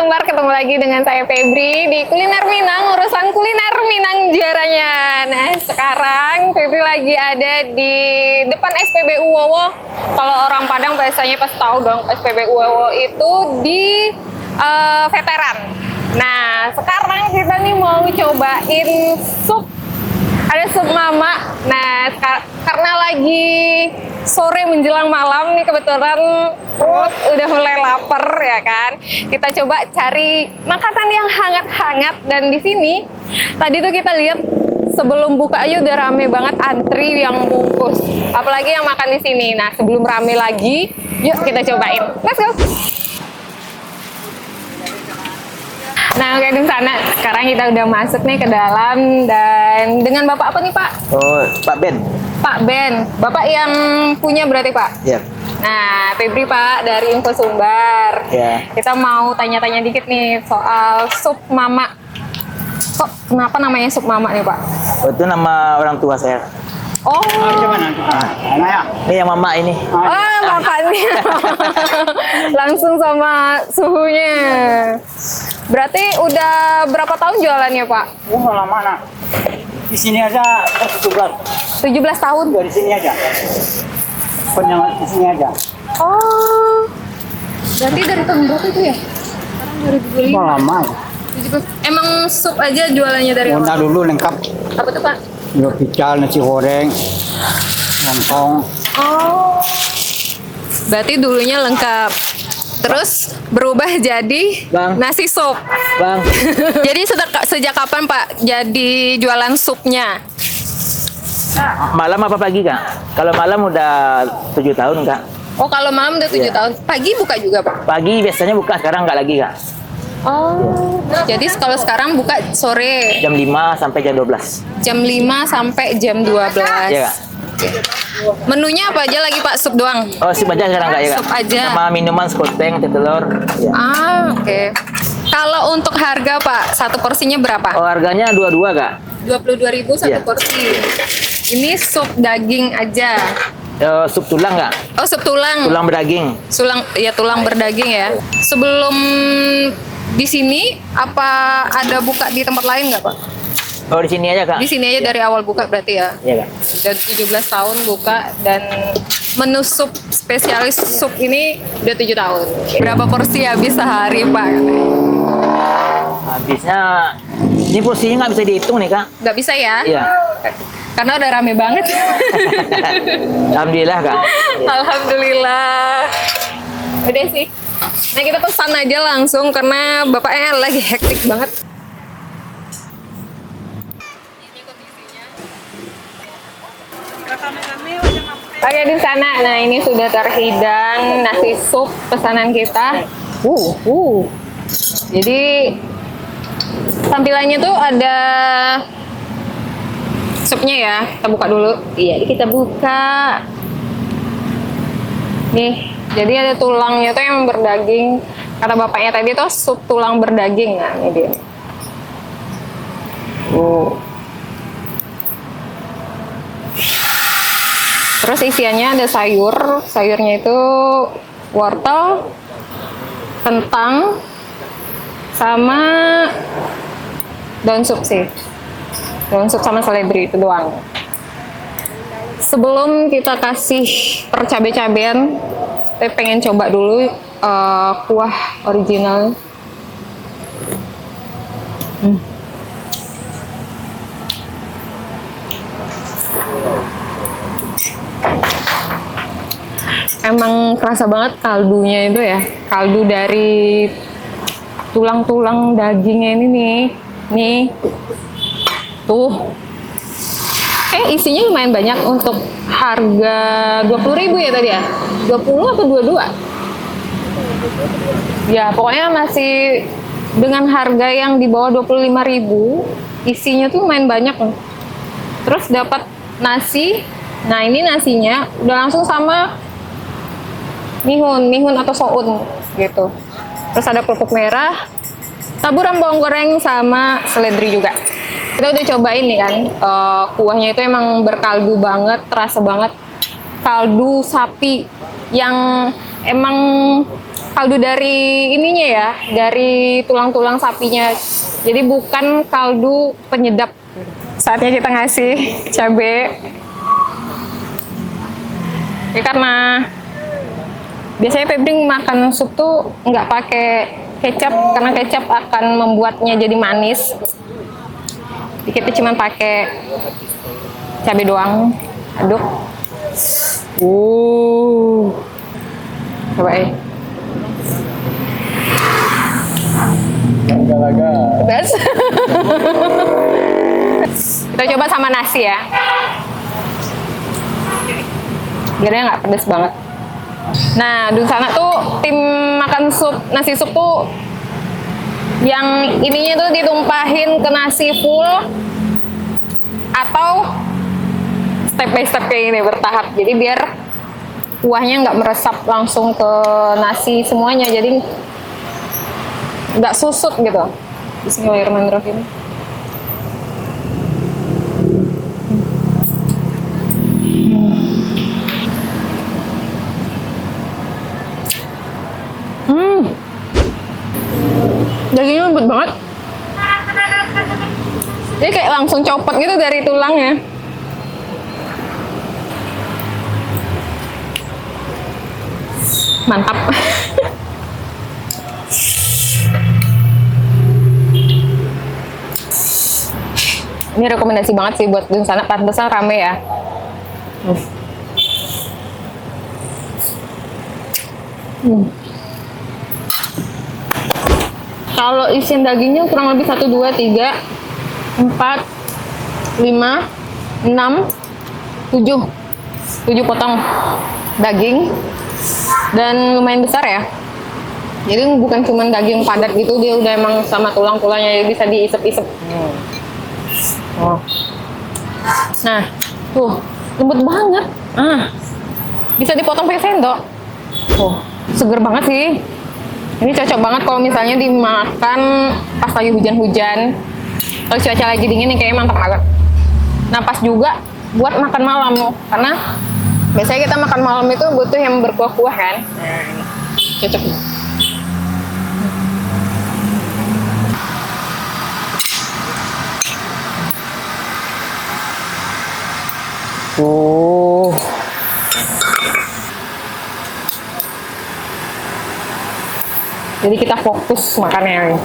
Penggemar, ketemu lagi dengan saya Febri di Kuliner Minang, urusan kuliner Minang juaranya. Nah, sekarang Febri lagi ada di depan SPBU Wowo. Kalau orang Padang biasanya pas tahu dong SPBU Wowo itu di veteran. Nah, sekarang kita nih mau cobain sup. Ada sup mama. Nah, karena lagi sore menjelang malam nih, kebetulan perut udah mulai lapar ya kan. Kita coba cari makanan yang hangat-hangat, dan di sini tadi tuh kita lihat sebelum buka aja udah rame banget antri yang bungkus. Apalagi yang makan di sini. Nah, sebelum rame lagi, yuk kita cobain. Let's go. Nah, oke, di sana. Sekarang kita udah masuk nih ke dalam, dan dengan Bapak apa nih, Pak? Oh, Pak Ben. Pak Ben. Bapak yang punya berarti, Pak? Iya. Nah, Febri, Pak, dari Info Sumbar. Iya. Kita mau tanya-tanya dikit nih soal sup mama. Kok kenapa namanya sup mama nih, Pak? Oh, itu nama orang tua saya. Oh. Ini yang mama ini. Oh, bapaknya. Langsung sama suhunya. Berarti udah berapa tahun jualannya, Pak? Oh, lama nak. Di sini aja 17. 17 tahun. Dari sini aja. Yang di sini aja. Oh. Berarti dari tahun berapa itu ya? Sekarang 2025. Oh, lama. 17. Emang sup aja jualannya dari Honda awal? dulu lengkap. Apa tuh, Pak? Yo pical, nasi goreng, lontong. Oh. Berarti dulunya lengkap. Terus berubah jadi Bang. nasi sup. Bang. Jadi sejak kapan, Pak, jadi jualan supnya? Malam apa pagi, Kak? Kalau malam udah 7 tahun, Kak. Oh, kalau malam udah 7 Iya. tahun. Pagi buka juga, Pak? Pagi biasanya buka, sekarang nggak lagi, Kak. Oh. Jadi kalau sekarang buka sore. Jam 5 sampai jam 12. Jam 5 sampai jam 12. Iya, Kak. Menunya apa aja lagi, Pak? Sup doang? Oh, sup aja sekarang, Kak, ya, Kak? Sup aja. Sama minuman sekoteng, teh telur. Ya. Ah, oke. Kalau untuk harga, Pak, satu porsinya berapa? Oh, harganya 22, Kak. 22.000 satu Iya. porsi. Ini sup daging aja. Sup tulang, Kak. Oh, sup tulang. Tulang berdaging. Tulang berdaging ya. Sebelum di sini apa ada buka di tempat lain nggak, Pak? Oh, di sini aja, Kak. Di sini aja dari awal buka berarti ya. Iya, Kak. Udah 17 tahun buka, dan menu sup spesialis sup ini udah 7 tahun. Berapa porsi habis sehari, Pak? Habisnya ini porsinya nggak bisa dihitung nih, Kak. Nggak bisa ya? Iya. Karena udah rame banget. Alhamdulillah, Kak. Alhamdulillah. Udah sih. Nah, kita pesan aja langsung karena bapaknya lagi hektik banget. Oke, di sana. Nah, ini sudah terhidang nasi sup pesanan kita. Jadi tampilannya tuh ada supnya ya. Kita buka dulu. Iya, kita buka. Nih, jadi ada tulangnya tuh yang berdaging. Kata bapaknya tadi tuh sup tulang berdaging. Nah, ini dia. Terus isiannya ada sayur. Sayurnya itu wortel, kentang, sama daun sup sih. Daun sup sama seledri, itu doang. Sebelum kita kasih percabe-cabean, saya pengen coba dulu kuah original. Emang kerasa banget kaldunya itu ya. Kaldu dari tulang-tulang dagingnya ini nih. Nih. Tuh. Isinya lumayan banyak untuk harga 20.000 ya tadi ya? 20 atau 22? Ya, pokoknya masih dengan harga yang di bawah 25.000, isinya tuh lumayan banyak. Terus dapat nasi. Nah, ini nasinya udah langsung sama mihun atau soun gitu. Terus ada kerupuk merah, taburan bawang goreng sama seledri juga. Kita udah cobain nih kan, kuahnya itu emang berkaldu banget, terasa banget kaldu sapi yang emang kaldu dari ininya ya, dari tulang-tulang sapinya. Jadi bukan kaldu penyedap. Saatnya kita ngasih cabai. Ya karena biasanya Febri makan sup tuh nggak pakai kecap karena kecap akan membuatnya jadi manis. Jadi kita cuma pakai cabai doang. Aduk. Coba Laga-laga. Best. Kita coba sama nasi ya. Biar dia nggak pedes banget. Nah, Dunsana tuh tim makan sup, nasi sup tuh yang ininya tuh ditumpahin ke nasi full atau step by step kayak ini bertahap. Jadi biar kuahnya nggak meresap langsung ke nasi semuanya. Jadi nggak susut gitu. Bismillahirrahmanirrahim. Dagingnya lembut banget. Jadi kayak langsung copot gitu dari tulangnya. Mantap. Ini rekomendasi banget sih buat Dunsana, pantesan rame ya. Kalau isian dagingnya kurang lebih 1, 2, 3, 4, 5, 6, 7 potong daging dan lumayan besar ya. Jadi bukan cuma daging padat gitu, dia udah emang sama tulang-tulangnya, jadi bisa diisep-isep. Nah, tuh lembut banget. Bisa dipotong pakai sendok. Seger banget sih. Ini cocok banget kalau misalnya dimakan pas lagi hujan-hujan. Kalau cuaca lagi dingin nih kayaknya mantap banget. Nah, pas juga buat makan malam, karena biasanya kita makan malam itu butuh yang berkuah-kuah kan. Cocok. Jadi kita fokus makannya.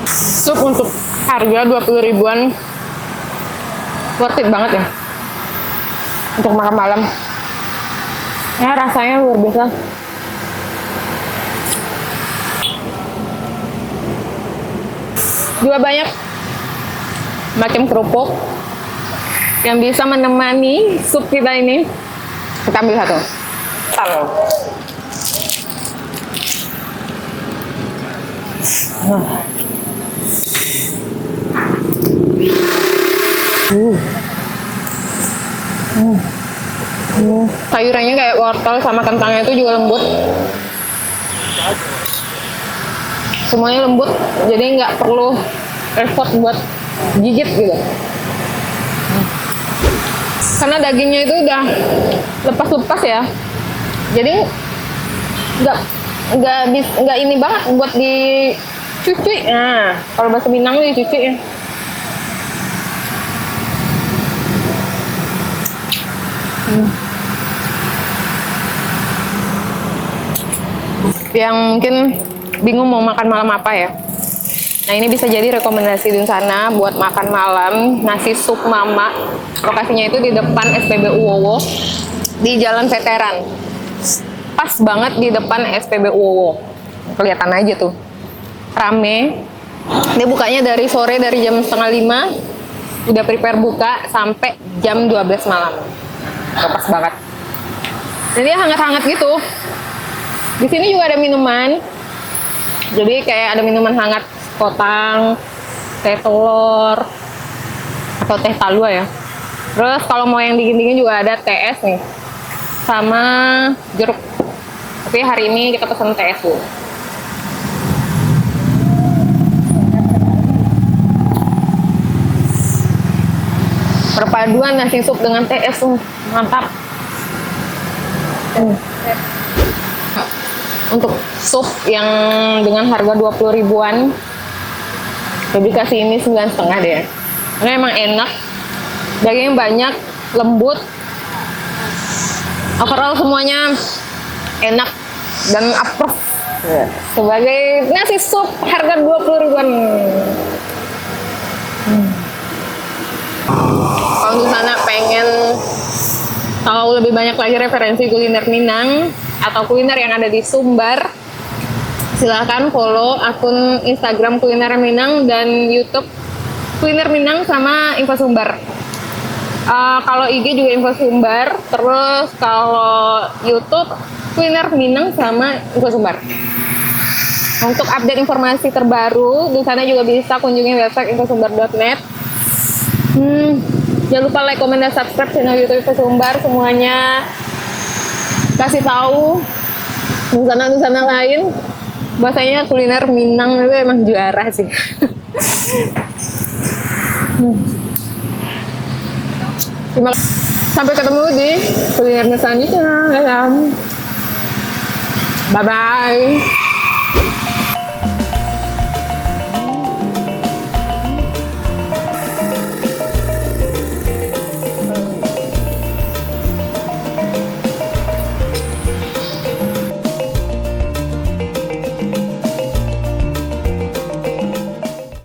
Sup untuk harga 20 ribuan worth it banget ya untuk makan malam. Ya rasanya luar biasa. Juga banyak macam kerupuk yang bisa menemani sup kita ini. Kita ambil satu. Sayurannya kayak wortel sama kentangnya itu juga lembut. Semuanya lembut, jadi nggak perlu effort buat gigit gitu. Karena dagingnya itu udah lepas-lepas ya, jadi nggak ini banget buat dicuci. Nah, kalau bahasa Minang dicuci ya. Yang mungkin bingung mau makan malam apa ya. Nah, ini bisa jadi rekomendasi Dunsana buat makan malam, nasi sup mama. Lokasinya itu di depan SPBU Wowo, di Jalan Veteran. Pas banget di depan SPBU Wowo. Kelihatan aja tuh. Rame. Dia bukanya dari sore, dari jam 4:30. Udah prepare buka sampai jam 12 malam. Pas banget. Jadi hangat-hangat gitu. Di sini juga ada minuman. Jadi kayak ada minuman hangat, kotang, teh telur, atau teh talua ya. Terus kalau mau yang dingin-dingin juga ada TS nih, sama jeruk. Tapi hari ini kita pesen TS dulu. perpaduan nasi sup dengan TS mantap. Untuk sup yang dengan harga 20 ribuan, lebih kasih ini 9,5 deh. Karena emang enak, daging banyak, lembut, overall semuanya enak dan approve sebagai nasi sup harga 20 ribuan. Kalau di sana pengen tahu lebih banyak lagi referensi kuliner Minang atau kuliner yang ada di Sumbar, silahkan follow akun Instagram Kuliner Minang dan YouTube Kuliner Minang sama Info Sumbar. Kalau IG juga Info Sumbar, terus kalau YouTube Kuliner Minang sama Info Sumbar. Untuk update informasi terbaru, di sana juga bisa kunjungi website infosumbar.net. Jangan lupa like, komen, dan subscribe channel YouTube Info Sumbar semuanya. Kasih tahu nusana-nusana lain. Bahasanya kuliner Minang itu emang juara sih. Sampai ketemu di kuliner selanjutnya. Bye bye.